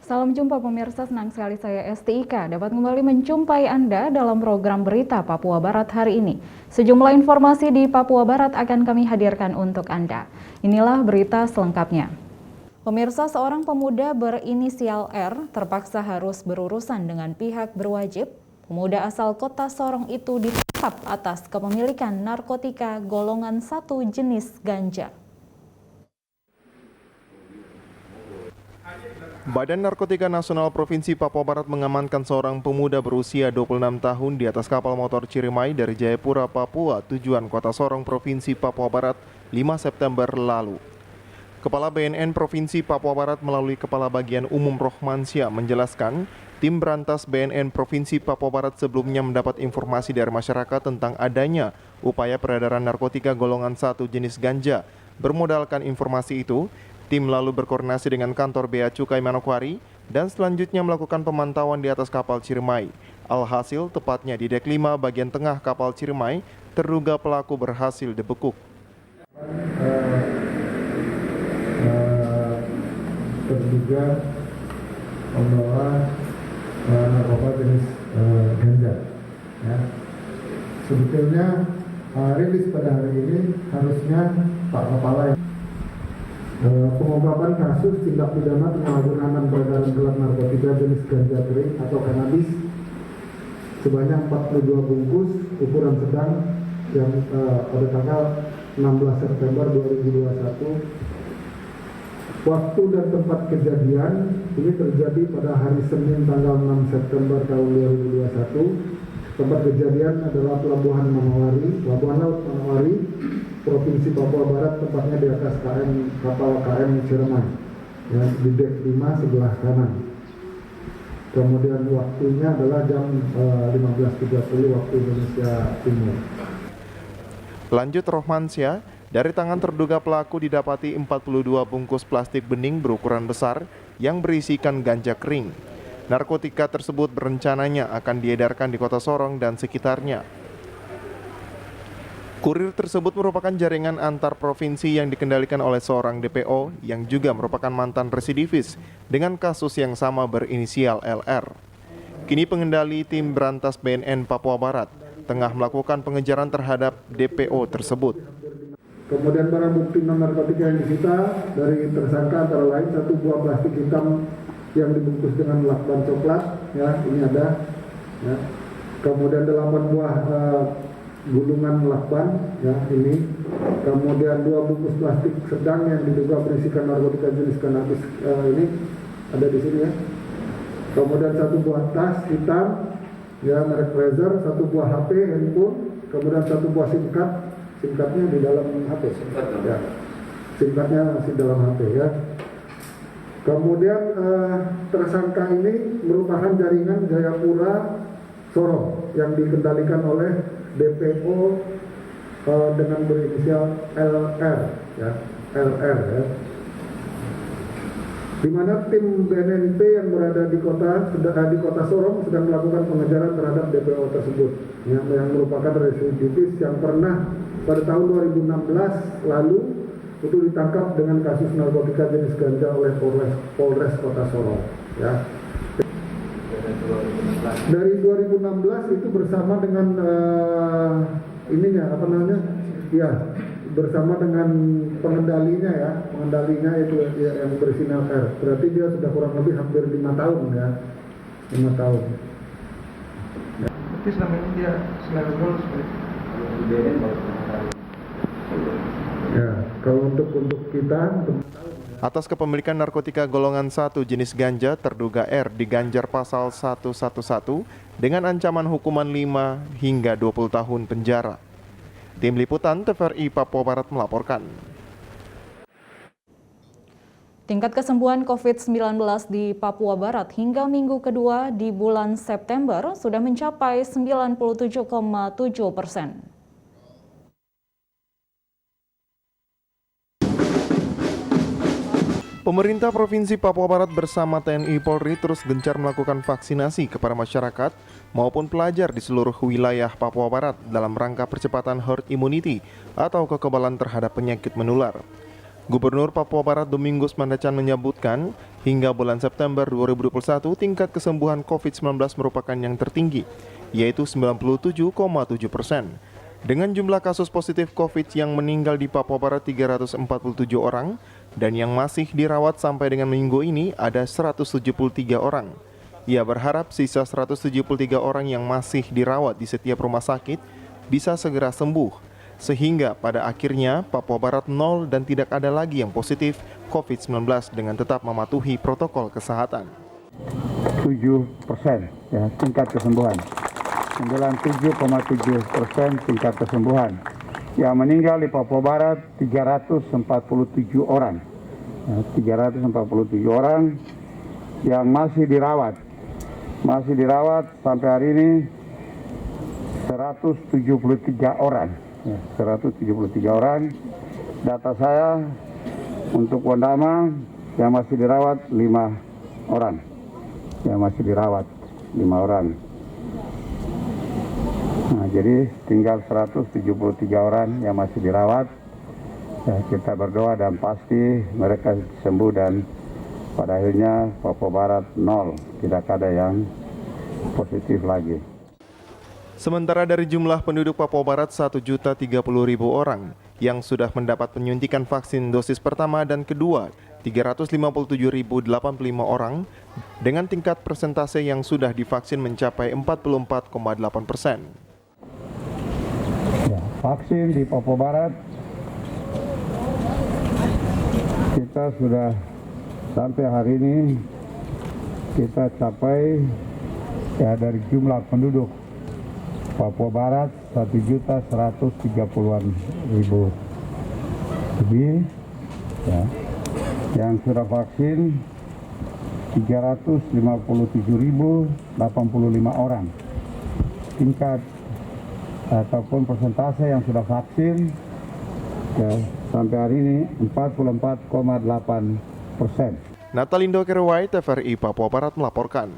Salam jumpa pemirsa, senang sekali saya Esti Ika dapat kembali menjumpai Anda dalam program Berita Papua Barat hari ini. Sejumlah informasi di Papua Barat akan kami hadirkan untuk Anda. Inilah berita selengkapnya. Pemirsa, seorang pemuda berinisial R terpaksa harus berurusan dengan pihak berwajib. Pemuda asal kota Sorong itu ditangkap atas kepemilikan narkotika golongan 1 jenis ganja. Badan Narkotika Nasional Provinsi Papua Barat mengamankan seorang pemuda berusia 26 tahun di atas kapal motor Ciremai dari Jayapura, Papua, tujuan kota Sorong, Provinsi Papua Barat, 5 September lalu. Kepala BNN Provinsi Papua Barat melalui Kepala Bagian Umum Rohmansyah menjelaskan, tim berantas BNN Provinsi Papua Barat sebelumnya mendapat informasi dari masyarakat tentang adanya upaya peredaran narkotika golongan 1 jenis ganja. Bermodalkan informasi itu, tim lalu berkoordinasi dengan kantor Bea Cukai Manokwari dan selanjutnya melakukan pemantauan di atas kapal Ciremai. Alhasil, tepatnya di dek 5 bagian tengah kapal Ciremai, terduga pelaku berhasil dibekuk. Terduga membawa narkoba jenis ganja. Ya. Sebetulnya rilis pada hari ini harusnya Pak Kepala pengungkapan kasus tindak pidana penyalahgunaan dan peredaran gelap narkotika jenis ganja kering atau kanabis sebanyak 42 bungkus ukuran sedang yang pada tanggal 16 September 2021. Waktu dan tempat kejadian ini terjadi pada hari Senin tanggal 6 September tahun 2021. Tempat kejadian adalah Pelabuhan Laut Manowari, Provinsi Papua Barat, tepatnya di atas kapal KM Ciremai, ya, di dek 5 sebelah kanan. Kemudian waktunya adalah jam 15.30 waktu Indonesia Timur. Lanjut Rohmansyah, dari tangan terduga pelaku didapati 42 bungkus plastik bening berukuran besar yang berisikan ganja kering. Narkotika tersebut berencananya akan diedarkan di kota Sorong dan sekitarnya. Kurir tersebut merupakan jaringan antar provinsi yang dikendalikan oleh seorang DPO yang juga merupakan mantan residivis dengan kasus yang sama berinisial LR. Kini pengendali tim berantas BNN Papua Barat tengah melakukan pengejaran terhadap DPO tersebut. Kemudian barang bukti non-narkotika yang disita dari tersangka antara lain 1 buah plastik hitam yang dibungkus dengan lakban coklat, ya, ini ada, ya. Kemudian 8 buah gulungan lakban, ya, ini. Kemudian 2 bungkus plastik sedang yang diduga berisikan narkotika jenis kanabis, ini ada di sini, ya. Kemudian 1 buah tas hitam, ya, merek Razer, 1 buah HP handphone, kemudian 1 buah SIM card. SIM cardnya di dalam HP, ya. SIM cardnya masih dalam HP, ya. Kemudian tersangka ini merupakan jaringan Jayapura Sorong yang dikendalikan oleh DPO dengan berinisial LR, ya, LR, ya. Di mana tim BNNP yang berada di kota Sorong sedang melakukan pengejaran terhadap DPO tersebut, yang merupakan residivis yang pernah pada tahun 2016 lalu itu ditangkap dengan kasus narkotika jenis ganja oleh Polres Kota Sorong, ya. Dari 2016 itu bersama dengan ya, bersama dengan pengendalinya itu ya, yang berinisial R. Berarti dia sudah kurang lebih hampir 5 tahun, ya, 5 tahun. Ya. Tapi selama ini dia selalu bolos ya, kalau untuk kita atas kepemilikan narkotika golongan 1 jenis ganja, terduga R diganjar pasal 111 dengan ancaman hukuman 5 hingga 20 tahun penjara. Tim Liputan TVRI Papua Barat melaporkan. Tingkat kesembuhan COVID-19 di Papua Barat hingga minggu kedua di bulan September sudah mencapai 97,7%. Pemerintah Provinsi Papua Barat bersama TNI Polri terus gencar melakukan vaksinasi kepada masyarakat maupun pelajar di seluruh wilayah Papua Barat dalam rangka percepatan herd immunity atau kekebalan terhadap penyakit menular. Gubernur Papua Barat Domingus Mandacan menyebutkan Hingga bulan September 2021, tingkat kesembuhan COVID-19 merupakan yang tertinggi, yaitu 97,7%. Dengan jumlah kasus positif COVID yang meninggal di Papua Barat 347 orang dan yang masih dirawat sampai dengan minggu ini ada 173 orang. Ia berharap sisa 173 orang yang masih dirawat di setiap rumah sakit bisa segera sembuh, sehingga pada akhirnya Papua Barat nol dan tidak ada lagi yang positif COVID-19 dengan tetap mematuhi protokol kesehatan. 7% ya, tingkat kesembuhan. 97,7% tingkat kesembuhan. Yang meninggal di Papua Barat 347 orang. Ya, 347 orang yang masih dirawat. Masih dirawat sampai hari ini 173 orang. Ya, 173 orang. Data saya untuk Wondama yang masih dirawat 5 orang. Yang masih dirawat 5 orang. Nah, jadi tinggal 173 orang yang masih dirawat. Ya, kita berdoa dan pasti mereka sembuh dan pada akhirnya Papua Barat nol, tidak ada yang positif lagi. Sementara dari jumlah penduduk Papua Barat 1.030.000 orang yang sudah mendapat penyuntikan vaksin dosis pertama dan kedua 357.085 orang dengan tingkat persentase yang sudah divaksin mencapai 44,8%. Ya, vaksin di Papua Barat kita sudah sampai hari ini kita capai ya dari jumlah penduduk Papua Barat 1.130.000 lebih ya, yang sudah vaksin 357.085 orang. Tingkat ataupun persentase yang sudah vaksin ya, sampai hari ini 44,8%. Natalindo Kerwai, TVRI Papua Barat melaporkan.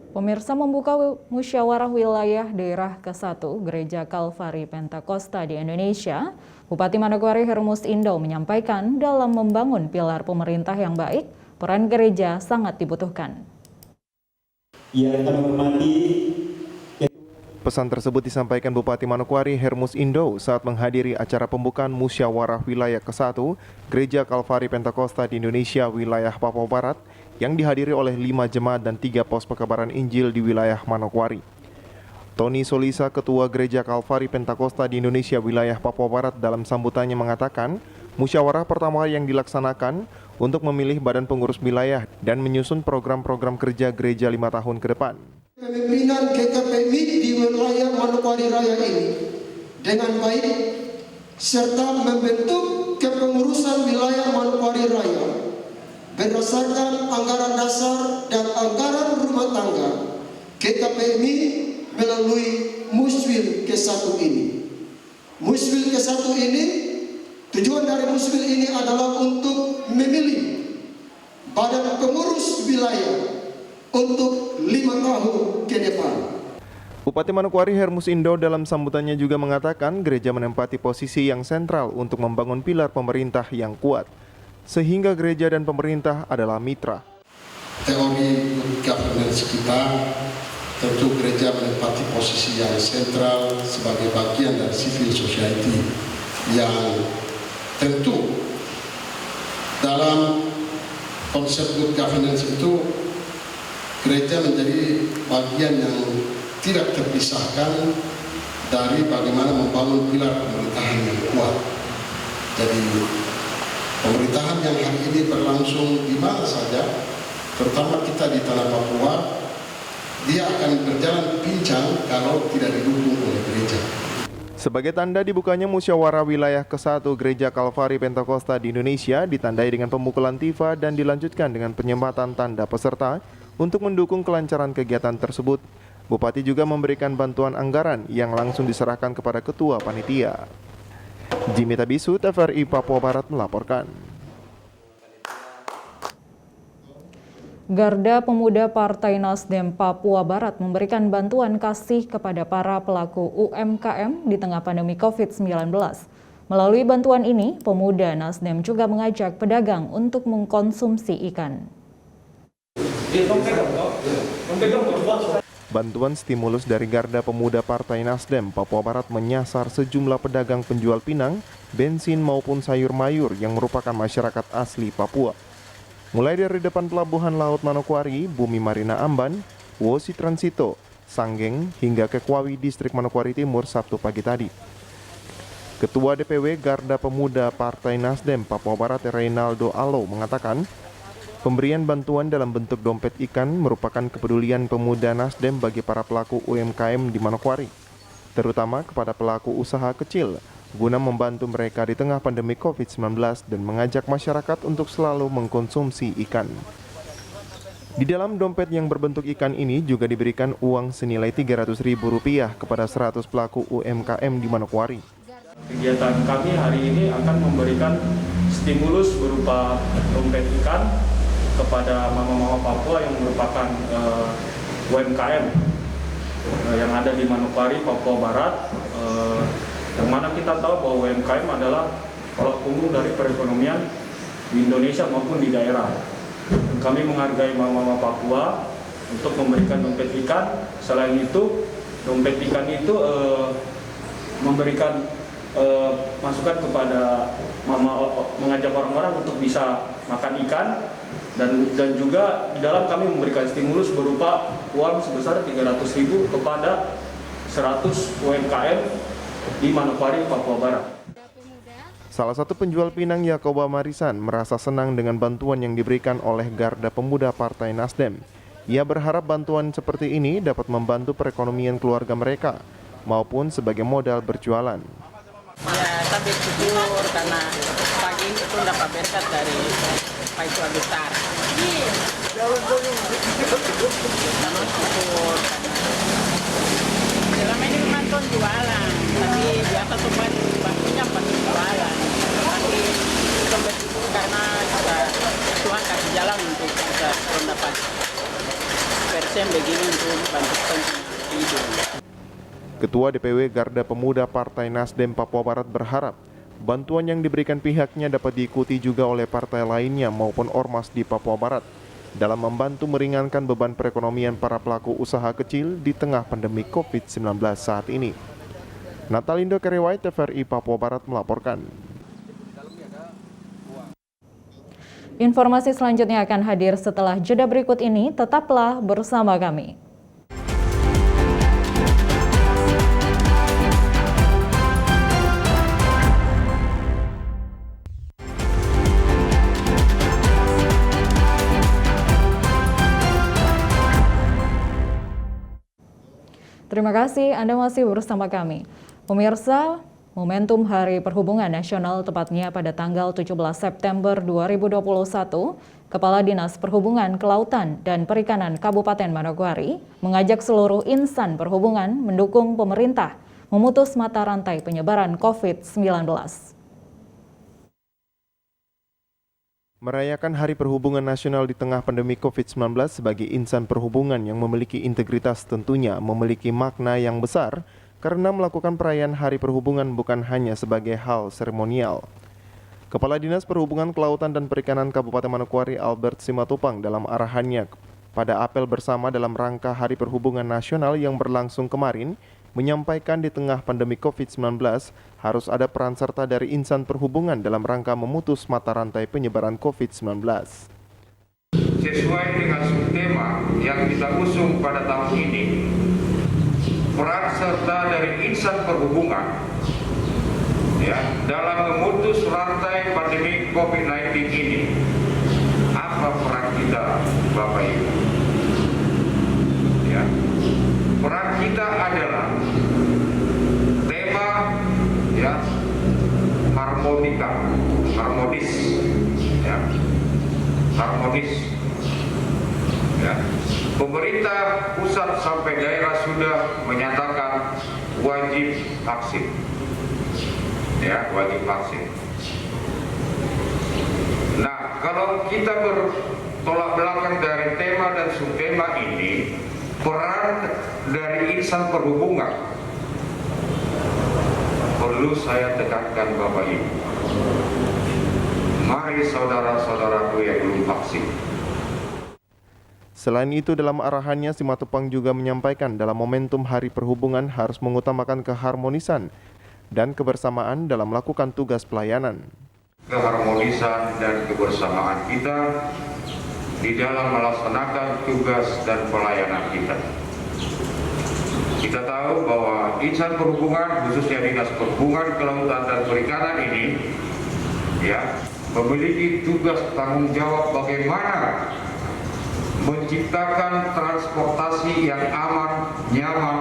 Pemirsa, membuka musyawarah wilayah daerah ke-1 Gereja Kalvari Pentakosta di Indonesia, Bupati Manokwari Hermus Indo menyampaikan dalam membangun pilar pemerintah yang baik, peran gereja sangat dibutuhkan. Yang kami hormati. Pesan tersebut disampaikan Bupati Manokwari Hermus Indo saat menghadiri acara pembukaan musyawarah wilayah ke-1 Gereja Kalvari Pentakosta di Indonesia wilayah Papua Barat yang dihadiri oleh 5 jemaat dan 3 pos pekabaran Injil di wilayah Manokwari. Tony Solisa, Ketua Gereja Kalvari Pentakosta di Indonesia wilayah Papua Barat dalam sambutannya mengatakan, musyawarah pertama yang dilaksanakan untuk memilih badan pengurus wilayah dan menyusun program-program kerja gereja 5 tahun ke depan. Kepemimpinan GKPI di wilayah Manokwari Raya ini dengan baik serta membentuk kepengurusan wilayah Manokwari Raya berdasarkan anggaran dasar dan anggaran rumah tangga GKPI melalui Muswil ke-1 ini. Muswil ke-1 ini, tujuan dari Muswil ini adalah untuk memilih badan pengurus wilayah untuk 5 tahun ke depan. Bupati Manokwari Hermus Indo dalam sambutannya juga mengatakan gereja menempati posisi yang sentral untuk membangun pilar pemerintah yang kuat, sehingga gereja dan pemerintah adalah mitra. Teori good governance kita, tentu gereja menempati posisi yang sentral sebagai bagian dari civil society yang tentu dalam konsep good governance itu gereja menjadi bagian yang tidak terpisahkan dari bagaimana membangun pilar pemerintahan yang kuat. Jadi pemerintahan yang hari ini berlangsung di mana saja, terutama kita di tanah Papua, dia akan berjalan pincang kalau tidak didukung oleh gereja. Sebagai tanda dibukanya musyawarah wilayah ke-1 Gereja Kalvari Pentakosta di Indonesia ditandai dengan pemukulan tifa dan dilanjutkan dengan penyempatan tanda peserta untuk mendukung kelancaran kegiatan tersebut. Bupati juga memberikan bantuan anggaran yang langsung diserahkan kepada ketua panitia. Jimmy Tabisu, TVRI Papua Barat melaporkan. Garda Pemuda Partai Nasdem Papua Barat memberikan bantuan kasih kepada para pelaku UMKM di tengah pandemi COVID-19. Melalui bantuan ini, pemuda Nasdem juga mengajak pedagang untuk mengkonsumsi ikan. Bantuan stimulus dari Garda Pemuda Partai Nasdem Papua Barat menyasar sejumlah pedagang penjual pinang, bensin maupun sayur mayur yang merupakan masyarakat asli Papua. Mulai dari depan Pelabuhan Laut Manokwari, Bumi Marina Amban, Wosi Transito, Sanggeng, hingga ke Kwawi, Distrik Manokwari Timur Sabtu pagi tadi. Ketua DPW Garda Pemuda Partai Nasdem Papua Barat Reynaldo Alo mengatakan, pemberian bantuan dalam bentuk dompet ikan merupakan kepedulian pemuda Nasdem bagi para pelaku UMKM di Manokwari, terutama kepada pelaku usaha kecil, guna membantu mereka di tengah pandemi COVID-19 dan mengajak masyarakat untuk selalu mengkonsumsi ikan. Di dalam dompet yang berbentuk ikan ini juga diberikan uang senilai Rp300.000 kepada 100 pelaku UMKM di Manokwari. Kegiatan kami hari ini akan memberikan stimulus berupa dompet ikan kepada mama-mama Papua yang merupakan UMKM yang ada di Manokwari, Papua Barat, yang mana kita tahu bahwa UMKM adalah tulang punggung dari perekonomian di Indonesia maupun di daerah. Dan kami menghargai mama-mama Papua untuk memberikan dompet ikan. Selain itu, dompet ikan itu memberikan masukan kepada mengajak orang-orang untuk bisa makan ikan. Dan juga di dalam kami memberikan stimulus berupa uang sebesar Rp300.000 kepada 100 UMKM di Manokwari, Papua Barat. Salah satu penjual pinang Yakoba Marisan merasa senang dengan bantuan yang diberikan oleh Garda Pemuda Partai Nasdem. Ia berharap bantuan seperti ini dapat membantu perekonomian keluarga mereka maupun sebagai modal berjualan. Ya, tapi syukur karena pagi itu dapat berkat dari Pak Itua Besar. Sama syukur. Selama ini menonton jualan, tapi biasa sobat bantunya pasti jualan. Tapi sobat itu karena Tuhan kasih jalan untuk kita mendapat persen begini untuk bantu hidup. Ketua DPW Garda Pemuda Partai Nasdem Papua Barat berharap bantuan yang diberikan pihaknya dapat diikuti juga oleh partai lainnya maupun ormas di Papua Barat dalam membantu meringankan beban perekonomian para pelaku usaha kecil di tengah pandemi COVID-19 saat ini. Natalindo Keriwai, TVRI Papua Barat melaporkan. Informasi selanjutnya akan hadir setelah jeda berikut ini, tetaplah bersama kami. Terima kasih Anda masih bersama kami. Pemirsa, momentum Hari Perhubungan Nasional tepatnya pada tanggal 17 September 2021, Kepala Dinas Perhubungan Kelautan dan Perikanan Kabupaten Manokwari mengajak seluruh insan perhubungan mendukung pemerintah memutus mata rantai penyebaran COVID-19. Merayakan Hari Perhubungan Nasional di tengah pandemi COVID-19 sebagai insan perhubungan yang memiliki integritas tentunya memiliki makna yang besar karena melakukan perayaan Hari Perhubungan bukan hanya sebagai hal seremonial. Kepala Dinas Perhubungan Kelautan dan Perikanan Kabupaten Manokwari Albert Simatupang dalam arahannya pada apel bersama dalam rangka Hari Perhubungan Nasional yang berlangsung kemarin menyampaikan di tengah pandemi COVID-19 harus ada peran serta dari insan perhubungan dalam rangka memutus mata rantai penyebaran COVID-19. Sesuai dengan subtema yang kita usung pada tahun ini, peran serta dari insan perhubungan dalam memutus rantai pandemi COVID-19 ini. Apa peran kita, Bapak Ibu? Peran kita adalah tema harmonis. Pemerintah pusat sampai daerah sudah menyatakan wajib vaksin. Wajib vaksin. Nah, kalau kita bertolak belakang dari tema dan subtema ini, peran dari insan perhubungan perlu saya tekankan Bapak Ibu. Mari saudara-saudaraku yang belum vaksin. Selain itu, dalam arahannya, Simatupang juga menyampaikan dalam momentum Hari Perhubungan harus mengutamakan keharmonisan dan kebersamaan dalam melakukan tugas pelayanan. Keharmonisan dan kebersamaan kita di dalam melaksanakan tugas dan pelayanan kita. Kita tahu bahwa insan perhubungan, khususnya Dinas Perhubungan Kelautan dan Perikanan ini, memiliki tugas tanggung jawab bagaimana menciptakan transportasi yang aman, nyaman,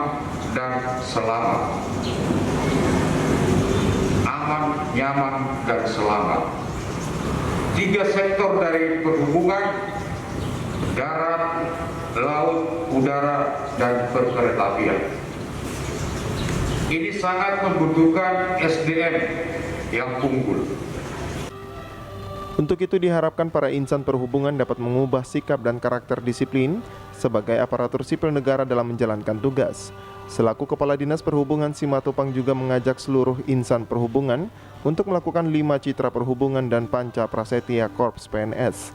dan selamat. Aman, nyaman, dan selamat. 3 sektor dari perhubungan: darat, laut, udara, dan perkeretaapian. Ini sangat membutuhkan SDM yang unggul. Untuk itu diharapkan para insan perhubungan dapat mengubah sikap dan karakter disiplin sebagai aparatur sipil negara dalam menjalankan tugas. Selaku Kepala Dinas Perhubungan Simatupang juga mengajak seluruh insan perhubungan untuk melakukan 5 citra perhubungan dan panca prasetya Korps PNS.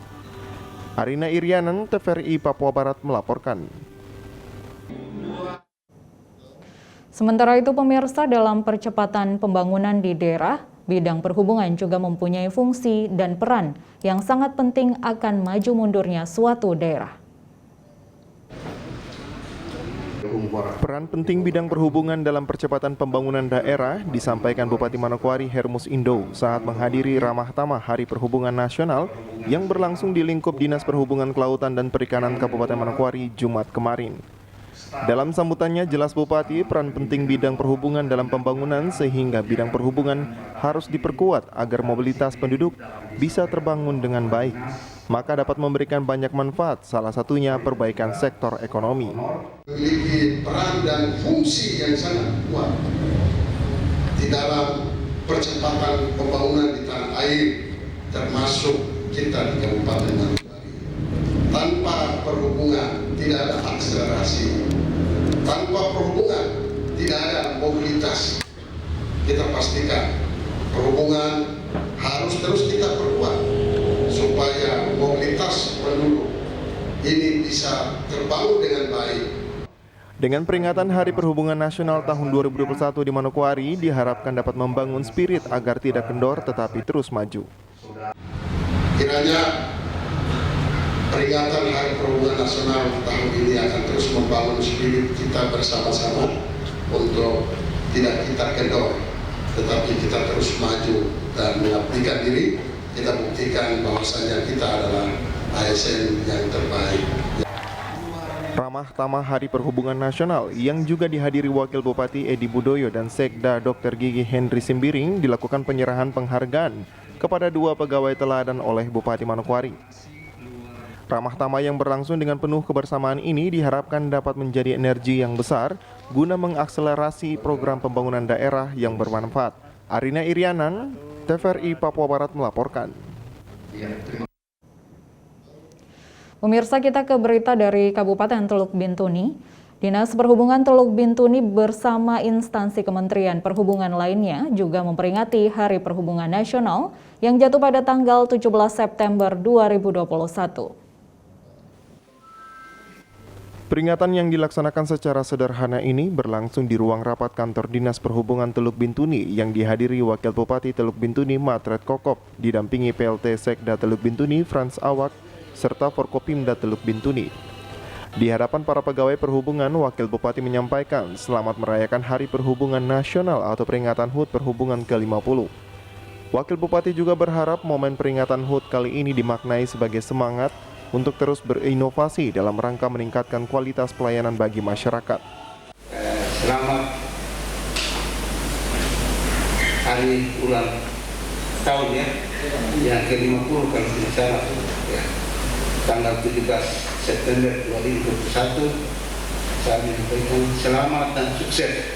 Arina Irianan, TVRI Papua Barat melaporkan. Sementara itu pemirsa, dalam percepatan pembangunan di daerah, bidang perhubungan juga mempunyai fungsi dan peran yang sangat penting akan maju mundurnya suatu daerah. Peran penting bidang perhubungan dalam percepatan pembangunan daerah disampaikan Bupati Manokwari Hermus Indo saat menghadiri Ramah Tamah Hari Perhubungan Nasional yang berlangsung di lingkup Dinas Perhubungan Kelautan dan Perikanan Kabupaten Manokwari Jumat kemarin. Dalam sambutannya jelas Bupati peran penting bidang perhubungan dalam pembangunan sehingga bidang perhubungan harus diperkuat agar mobilitas penduduk bisa terbangun dengan baik, maka dapat memberikan banyak manfaat, salah satunya perbaikan sektor ekonomi. Memiliki peran dan fungsi yang sangat kuat di dalam percepatan pembangunan di tanah air, termasuk kita di Kabupaten Manokwari. Tanpa perhubungan tidak ada akselerasi. Tanpa perhubungan tidak ada mobilitas. Kita pastikan perhubungan harus terus kita perkuat supaya mobilitas penduduk ini bisa terbangun dengan baik. Dengan peringatan Hari Perhubungan Nasional tahun 2021 di Manokwari diharapkan dapat membangun spirit agar tidak kendor tetapi terus maju. Kiranya peringatan Hari Perhubungan Nasional tahun ini akan terus membangun spirit kita bersama-sama untuk tidak kita kendor, tetapi kita terus maju dan mengabdikan diri. Kita buktikan bahwasanya kita adalah ASN yang terbaik. Ramah Tamah Hari Perhubungan Nasional yang juga dihadiri Wakil Bupati Edi Budoyo dan Sekda Dr. Gigi Henry Simbiring dilakukan penyerahan penghargaan kepada 2 pegawai teladan oleh Bupati Manokwari. Ramah Tamah yang berlangsung dengan penuh kebersamaan ini diharapkan dapat menjadi energi yang besar guna mengakselerasi program pembangunan daerah yang bermanfaat. Arina Irianan, TVRI Papua Barat melaporkan. Pemirsa, kita ke berita dari Kabupaten Teluk Bintuni. Dinas Perhubungan Teluk Bintuni bersama instansi Kementerian Perhubungan lainnya juga memperingati Hari Perhubungan Nasional yang jatuh pada tanggal 17 September 2021. Peringatan yang dilaksanakan secara sederhana ini berlangsung di ruang rapat kantor Dinas Perhubungan Teluk Bintuni yang dihadiri Wakil Bupati Teluk Bintuni Matret Kokop, didampingi PLT Sekda Teluk Bintuni Frans Awak, serta Forkopimda Teluk Bintuni. Di hadapan para pegawai perhubungan, Wakil Bupati menyampaikan selamat merayakan Hari Perhubungan Nasional atau peringatan HUT Perhubungan ke-50. Wakil Bupati juga berharap momen peringatan HUT kali ini dimaknai sebagai semangat untuk terus berinovasi dalam rangka meningkatkan kualitas pelayanan bagi masyarakat. Selamat hari ulang tahun yang ke-50 kalau tidak salah, tanggal 17 September 2021. Saya menyampaikan selamat dan sukses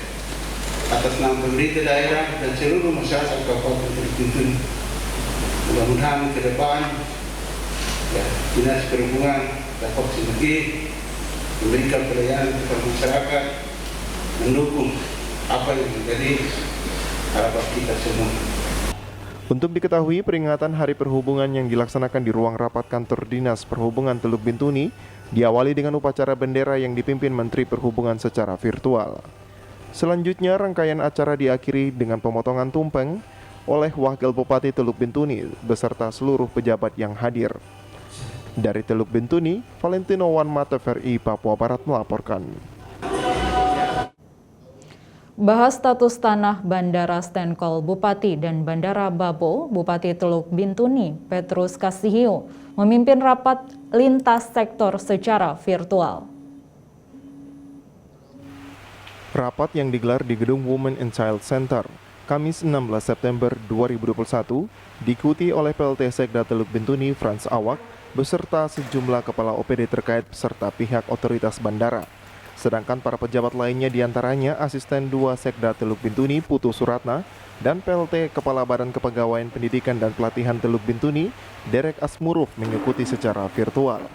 atas nama pemerintah daerah dan seluruh masyarakat Kabupaten Teluk Bintuni. Mudah-mudahan ke depan Dinas Perhubungan dapat semakin memberikan pelayanan kepada masyarakat, mendukung apa yang menjadi harapan kita semua. Untuk diketahui, peringatan Hari Perhubungan yang dilaksanakan di ruang rapat kantor Dinas Perhubungan Teluk Bintuni diawali dengan upacara bendera yang dipimpin Menteri Perhubungan secara virtual. Selanjutnya, rangkaian acara diakhiri dengan pemotongan tumpeng oleh Wakil Bupati Teluk Bintuni beserta seluruh pejabat yang hadir. Dari Teluk Bintuni, Valentino Wan TVRI Papua Barat melaporkan. Bahas status tanah Bandara Stenkol Bupati dan Bandara Babo, Bupati Teluk Bintuni, Petrus Kasihio, memimpin rapat lintas sektor secara virtual. Rapat yang digelar di Gedung Women and Child Center, Kamis 16 September 2021, diikuti oleh PLT Sekda Teluk Bintuni Frans Awak, beserta sejumlah kepala OPD terkait serta pihak otoritas bandara. Sedangkan para pejabat lainnya diantaranya Asisten 2 Sekda Teluk Bintuni Putu Suratna dan PLT Kepala Badan Kepegawaian Pendidikan dan Pelatihan Teluk Bintuni Derek Asmuruf mengikuti secara virtual.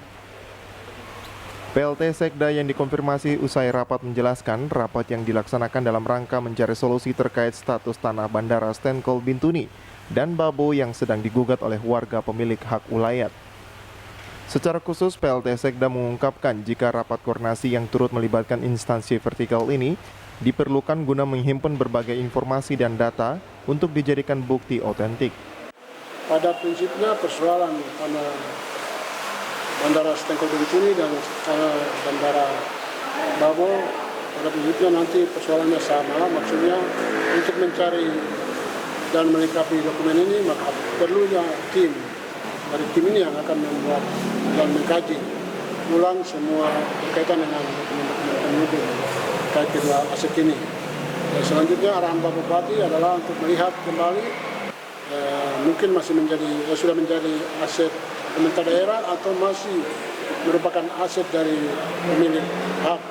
PLT Sekda yang dikonfirmasi usai rapat menjelaskan rapat yang dilaksanakan dalam rangka mencari solusi terkait status tanah Bandara Stenkol Bintuni dan Babo yang sedang digugat oleh warga pemilik hak ulayat. Secara khusus, PLT Sekda mengungkapkan jika rapat koordinasi yang turut melibatkan instansi vertikal ini diperlukan guna menghimpun berbagai informasi dan data untuk dijadikan bukti otentik. Pada prinsipnya persoalan tanah Bandara Stenkol Bintuni dan Bandara Babo, pada prinsipnya nanti persoalannya sama, maksudnya untuk mencari dan melengkapi dokumen ini maka perlunya tim. Dari tim ini yang akan membuat dan mengkaji ulang semua berkaitan dengan dokumen-dokumen penduduk terkait kedua aset ini. Dan selanjutnya arahan Pak Bupati adalah untuk melihat kembali mungkin masih sudah menjadi aset pemerintah daerah atau masih merupakan aset dari pemilik hak.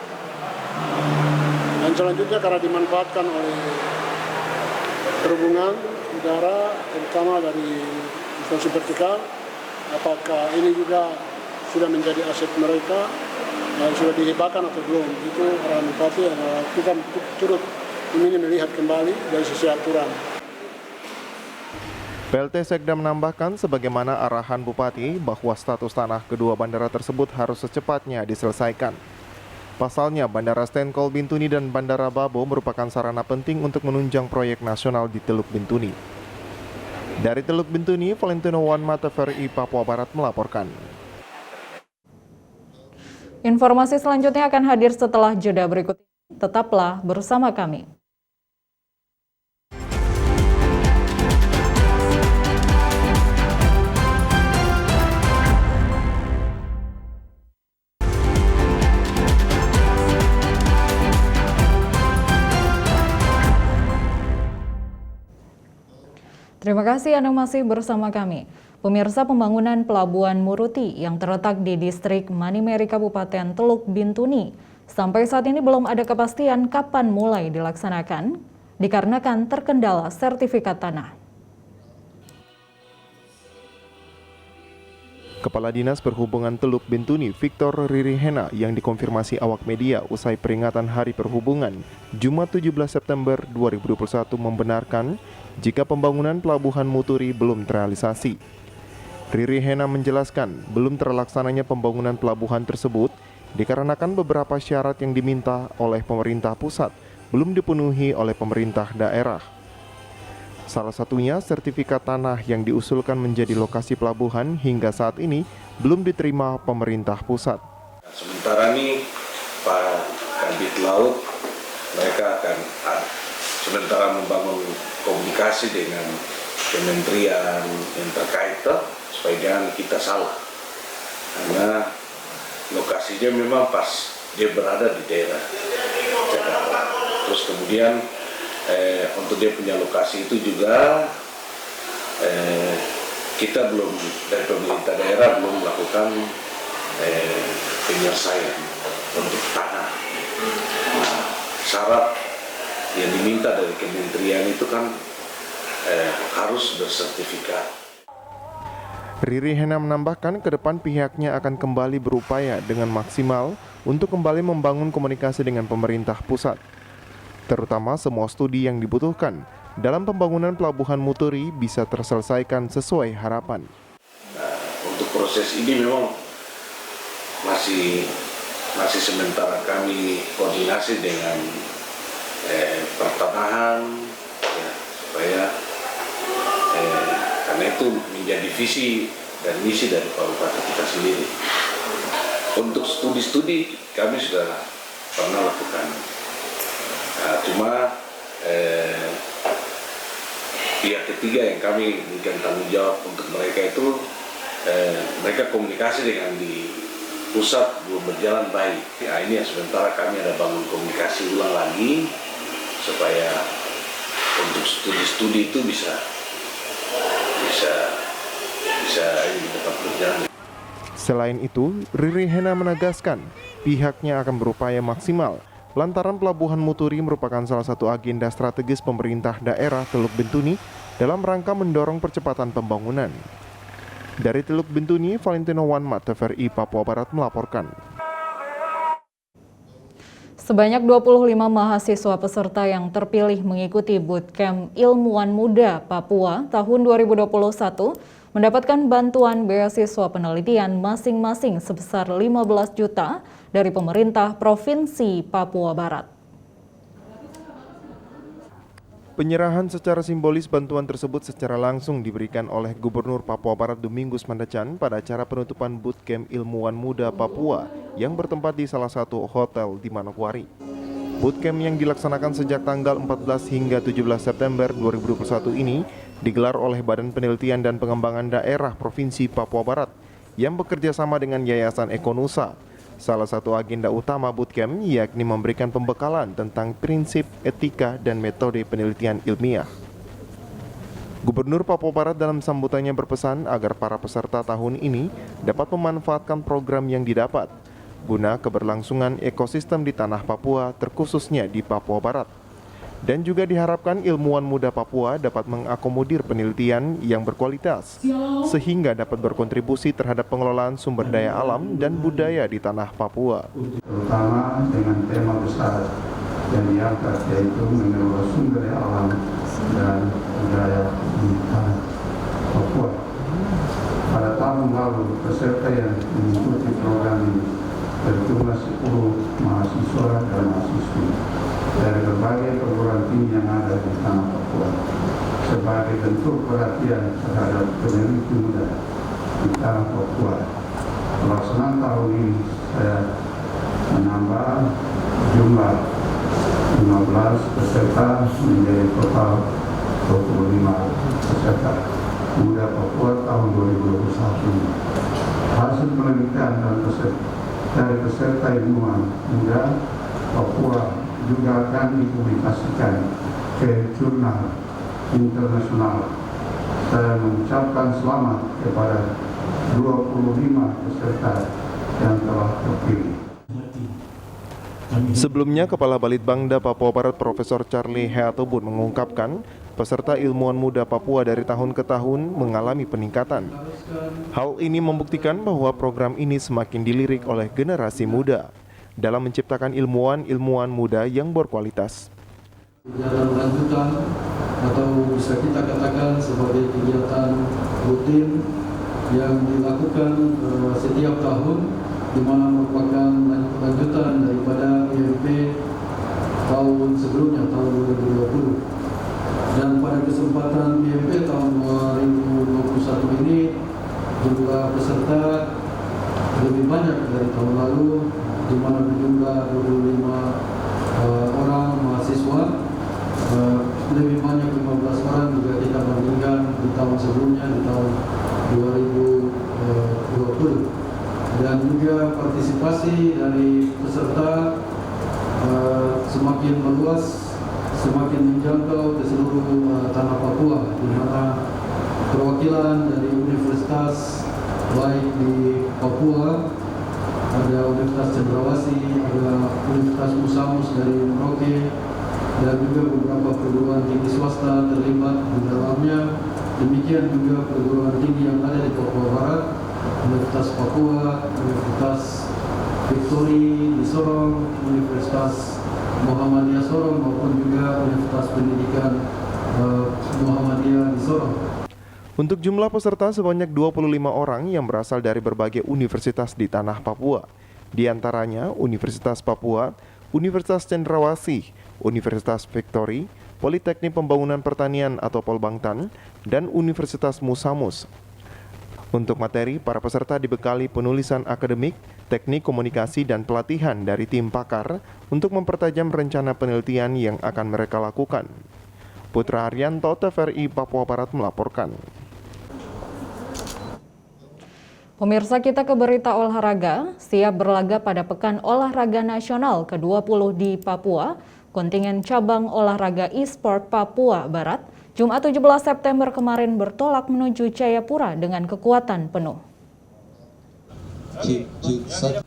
Dan selanjutnya karena dimanfaatkan oleh perhubungan udara terutama dari instansi vertikal, apakah ini juga sudah menjadi aset mereka dan sudah dihibahkan atau belum, itu arahan Bupati yang kita turut ingin melihat kembali dari sisi aturan. PLT Sekda menambahkan sebagaimana arahan Bupati bahwa status tanah kedua bandara tersebut harus secepatnya diselesaikan. Pasalnya, Bandara Stenkol Bintuni dan Bandara Babo merupakan sarana penting untuk menunjang proyek nasional di Teluk Bintuni. Dari Teluk Bintuni, Valentino Wan TVRI Papua Barat melaporkan. Informasi selanjutnya akan hadir setelah jeda berikut ini. Tetaplah bersama kami. Terima kasih Anda masih bersama kami. Pemirsa, pembangunan Pelabuhan Muruti yang terletak di distrik Manimeri Kabupaten Teluk Bintuni sampai saat ini belum ada kepastian kapan mulai dilaksanakan dikarenakan terkendala sertifikat tanah. Kepala Dinas Perhubungan Teluk Bintuni Victor Ririhena yang dikonfirmasi awak media usai peringatan Hari Perhubungan Jumat 17 September 2021 membenarkan jika pembangunan Pelabuhan Muturi belum terrealisasi. Ririhena menjelaskan belum terlaksananya pembangunan pelabuhan tersebut dikarenakan beberapa syarat yang diminta oleh pemerintah pusat belum dipenuhi oleh pemerintah daerah. Salah satunya sertifikat tanah yang diusulkan menjadi lokasi pelabuhan hingga saat ini belum diterima pemerintah pusat. Sementara ini Pak Kabit Laut mereka akan sementara membangun komunikasi dengan kementerian yang terkait supaya jangan kita salah. Karena lokasinya memang pas dia berada di daerah Jakarta. Terus kemudian untuk dia punya lokasi itu juga kita belum dari pemerintah daerah belum melakukan penyelesaian untuk tanah. Nah, syarat yang diminta dari kementerian itu kan harus bersertifikat. Ririhena menambahkan ke depan pihaknya akan kembali berupaya dengan maksimal untuk kembali membangun komunikasi dengan pemerintah pusat. Terutama semua studi yang dibutuhkan dalam pembangunan Pelabuhan Muturi bisa terselesaikan sesuai harapan. Untuk proses ini memang masih sementara kami koordinasi dengan pertanahan ya, supaya karena itu menjadi visi dan misi dari kabupaten kita sendiri. Untuk studi-studi kami sudah pernah lakukan, cuma pihak ketiga yang kami berikan tanggung jawab untuk mereka itu mereka komunikasi dengan di pusat belum berjalan baik. Ya, ini yang sementara kami ada bangun komunikasi ulang lagi supaya untuk studi-studi itu bisa ini tetap berjalan. Selain itu, Riri Hena menegaskan pihaknya akan berupaya maksimal lantaran Pelabuhan Muturi merupakan salah satu agenda strategis pemerintah daerah Teluk Bintuni dalam rangka mendorong percepatan pembangunan. Dari Teluk Bintuni, Valentino Wanmat, TVRI Papua Barat melaporkan. Sebanyak 25 mahasiswa peserta yang terpilih mengikuti Bootcamp Ilmuwan Muda Papua tahun 2021 mendapatkan bantuan beasiswa penelitian masing-masing sebesar 15 juta dari pemerintah Provinsi Papua Barat. Penyerahan secara simbolis bantuan tersebut secara langsung diberikan oleh Gubernur Papua Barat Domingus Mandacan pada acara penutupan Bootcamp Ilmuwan Muda Papua yang bertempat di salah satu hotel di Manokwari. Bootcamp yang dilaksanakan sejak tanggal 14 hingga 17 September 2021 ini digelar oleh Badan Penelitian dan Pengembangan Daerah Provinsi Papua Barat yang bekerja sama dengan Yayasan Ekonusa. Salah satu agenda utama bootcamp yakni memberikan pembekalan tentang prinsip, etika, dan metode penelitian ilmiah. Gubernur Papua Barat dalam sambutannya berpesan agar para peserta tahun ini dapat memanfaatkan program yang didapat guna keberlangsungan ekosistem di tanah Papua, terkhususnya di Papua Barat. Dan juga diharapkan ilmuwan muda Papua dapat mengakomodir penelitian yang berkualitas, sehingga dapat berkontribusi terhadap pengelolaan sumber daya alam dan budaya di tanah Papua. Terutama dengan tema besar yang diangkat, yaitu mengelola sumber daya alam dan budaya di tanah Papua. Pada tahun lalu, peserta yang mengikuti program ini berjumlah 10 mahasiswa dan mahasiswi dari berbagai perguruan tinggi yang ada di tanah Papua sebagai bentuk perhatian terhadap peneliti muda di tanah Papua. Pelaksanaan tahun ini saya menambah jumlah 15 peserta menjadi total 25 peserta muda Papua tahun 2021. Hasil penelitian dari peserta ilmuwan muda Papua juga akan dipublikasikan ke jurnal internasional. Saya mengucapkan selamat kepada 25 peserta yang telah terpilih. Sebelumnya, Kepala Balitbangda Papua Barat Profesor Charlie Heatobun mengungkapkan peserta ilmuwan muda Papua dari tahun ke tahun mengalami peningkatan. Hal ini membuktikan bahwa program ini semakin dilirik oleh generasi muda dalam menciptakan ilmuwan muda yang berkualitas. Kegiatan lanjutan atau bisa kita katakan sebagai kegiatan rutin yang dilakukan setiap tahun, di mana merupakan lanjutan daripada IMP tahun sebelumnya, tahun 2020. Dan pada kesempatan IMP tahun 2021 ini, jumlah peserta lebih banyak dari tahun lalu, di mana berjumlah 25 orang mahasiswa, lebih banyak 15 orang jika kita bandingkan di tahun sebelumnya, di tahun 2020. Dan juga partisipasi dari peserta semakin meluas, semakin menjangkau ke seluruh tanah Papua, di mana perwakilan dari universitas baik di Papua, ada Universitas Cendrawasih, ada Universitas Musamus dari Merauke, dan juga beberapa perguruan tinggi swasta terlibat di dalamnya. Demikian juga perguruan tinggi yang ada di Papua Barat, Universitas Papua, Universitas Victory di Sorong, Universitas Muhammadiyah Sorong, maupun juga Universitas Pendidikan Muhammadiyah di Sorong. Untuk jumlah peserta sebanyak 25 orang yang berasal dari berbagai universitas di tanah Papua. Di antaranya Universitas Papua, Universitas Cendrawasih, Universitas Victory, Politeknik Pembangunan Pertanian atau Polbangtan, dan Universitas Musamus. Untuk materi, para peserta dibekali penulisan akademik, teknik komunikasi, dan pelatihan dari tim pakar untuk mempertajam rencana penelitian yang akan mereka lakukan. Putra Haryanto, TVRI Papua Barat melaporkan. Pemirsa, kita ke berita olahraga. Siap berlaga pada Pekan Olahraga Nasional ke-20 di Papua, kontingen cabang olahraga e-sport Papua Barat, Jumat 17 September kemarin bertolak menuju Jayapura dengan kekuatan penuh.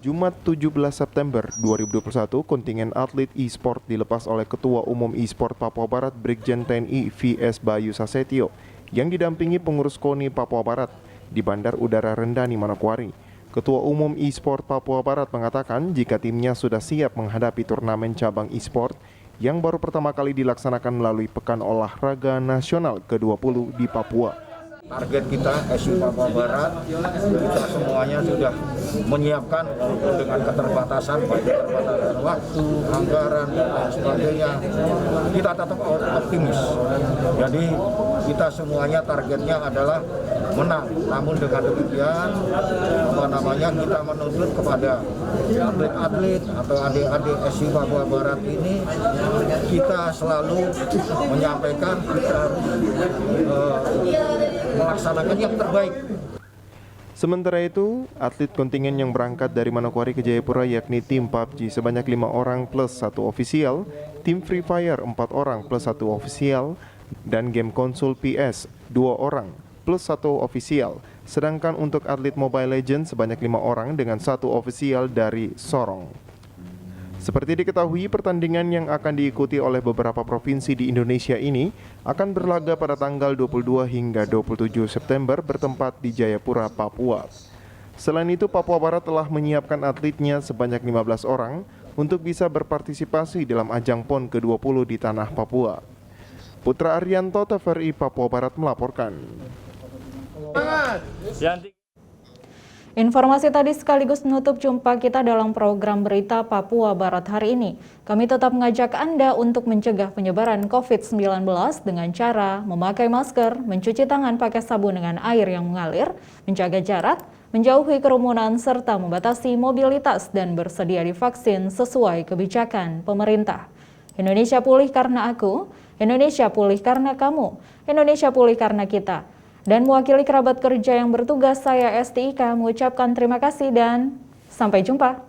Jumat 17 September 2021, kontingen atlet e-sport dilepas oleh Ketua Umum e-sport Papua Barat Brigjen TNI VS Bayu Sasetio yang didampingi pengurus KONI Papua Barat di Bandar Udara Rendani, Manokwari. Ketua Umum e-sport Papua Barat mengatakan jika timnya sudah siap menghadapi turnamen cabang e-sport yang baru pertama kali dilaksanakan melalui Pekan Olahraga Nasional ke-20 di Papua. Target kita SU Papua Barat, kita semuanya sudah menyiapkan dengan keterbatasan, baik keterbatasan waktu, anggaran, dan sebagainya. Kita tetap optimis. Jadi kita semuanya targetnya adalah menang. Namun dengan demikian, kita menuntut kepada atlet-atlet atau adik-adik SU Papua Barat ini, kita selalu menyampaikan kita harus melaksanakan yang terbaik. Sementara itu, atlet kontingen yang berangkat dari Manokwari ke Jayapura yakni tim PUBG sebanyak 5 orang plus 1 ofisial, tim Free Fire 4 orang plus 1 ofisial, dan game konsol PS 2 orang plus 1 ofisial. Sedangkan untuk atlet Mobile Legends sebanyak 5 orang dengan 1 ofisial dari Sorong. Seperti diketahui, pertandingan yang akan diikuti oleh beberapa provinsi di Indonesia ini akan berlaga pada tanggal 22 hingga 27 September bertempat di Jayapura, Papua. Selain itu, Papua Barat telah menyiapkan atletnya sebanyak 15 orang untuk bisa berpartisipasi dalam ajang PON ke-20 di tanah Papua. Putra Haryanto, TVRI Papua Barat melaporkan. Informasi tadi sekaligus menutup jumpa kita dalam program berita Papua Barat hari ini. Kami tetap mengajak Anda untuk mencegah penyebaran COVID-19 dengan cara memakai masker, mencuci tangan pakai sabun dengan air yang mengalir, menjaga jarak, menjauhi kerumunan, serta membatasi mobilitas dan bersedia divaksin sesuai kebijakan pemerintah. Indonesia pulih karena aku, Indonesia pulih karena kamu, Indonesia pulih karena kita. Dan mewakili kerabat kerja yang bertugas, saya Esti Ika mengucapkan terima kasih dan sampai jumpa.